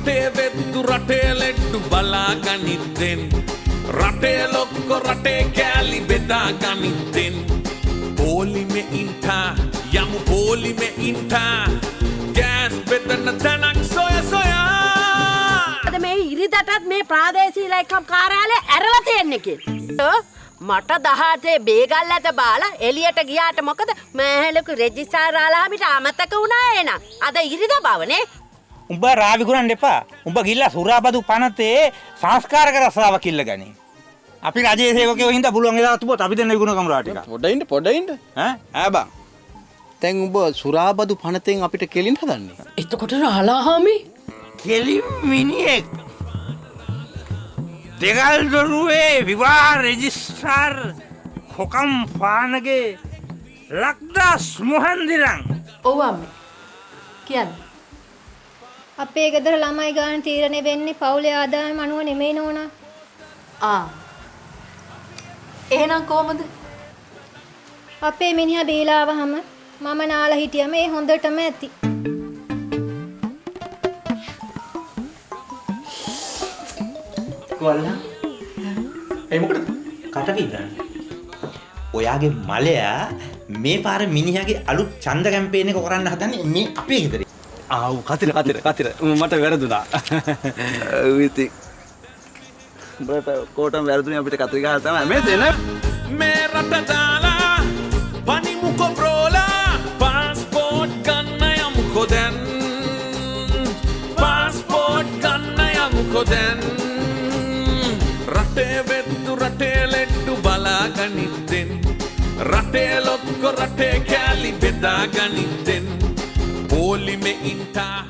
රටේ වෙද්දු රටේ ලෙඩ්ඩු බලා ගනිද්දෙන් රටේ ලොක්කො රටේ කෑලි බෙදා ගනිද්දෙන් පෝලිමෙ ඉන්ටා යමු පෝලිමෙ ඉන්ටා ගෑස් බෙදන්න තැනක් සොය සොයා අද මේ ඉරිදටත් මේ ප්‍රාදේශීය ලේකම් කාර්යාලය ඇරලා තියෙන්නේ කියලා මට 18 බේගල් ඇත බාලා එළියට ගියාට මොකද මෑහෙලක රෙජිස්ට්‍රාර් ආලාමිට අමතක වුණා එන අද ඉරිද බවනේ උඹ රාවි කරන්න එපා. උඹ ගිල්ලා සුරාබදු පනතේ සංස්කාරක රසාව කිල්ල ගනි. අපි රජයේ සේවකයෝ හින්දා පුළුවන් එදා තුපොත් අපි දෙන්න විගුණ කමරා ටික. පොඩින්ද ඈ බං. දැන් උඹ සුරාබදු පනතෙන් අපිට කෙලින් හදන්නේ. එතකොට රාලාහාමි කෙලින් මිනිහෙක්. දෙගල් දොරුවේ විවාහ රෙජිස්ට්‍රාර් කොකම් පානගේ ලක්දාස් මොහන්දිරන්. ඔව් අම්මේ. කියන්නේ අපේ ගෙදර ළමයි ගාන තීරණය වෙන්නේ පවුලේ ආදායම අනුව නෙමෙයි නෝනා. එහෙනම් කොහමද? අපේ මිනිහා බීලා ආවහම මම නාලා හිටියම ඒ හොඳටම ඇති. කොල්ලා ඒ මොකද කට කිව්වන්නේ? ඔයාගේ මලයා මේ පාර මිනිහාගේ අලුත් ඡන්ද කැම්පේන් එක කරන්න හදන්නේ මේ අපේ ගෙදරේ. ආව් කතිර මට වැරදුනා. ඉතින් බට කොටම් වැරදුනේ අපිට කතර ගහලා තමයි මේ දෙන මේ රට දාලා පනිමුකෝ බ්‍රෝලා පාස්පෝර්ට් ගන්න යමුකෝ දැන් පාස්පෝර්ට් ගන්න යමුකෝ දැන් රටේ වෙද්දු රටේ ලෙඩ්ඩු බලා ගනිද්දෙන් රටේ ලොක්කො රටේ කෑලි බෙදා ගනිද්දෙන් පෝලිමෙ ඉන්ටා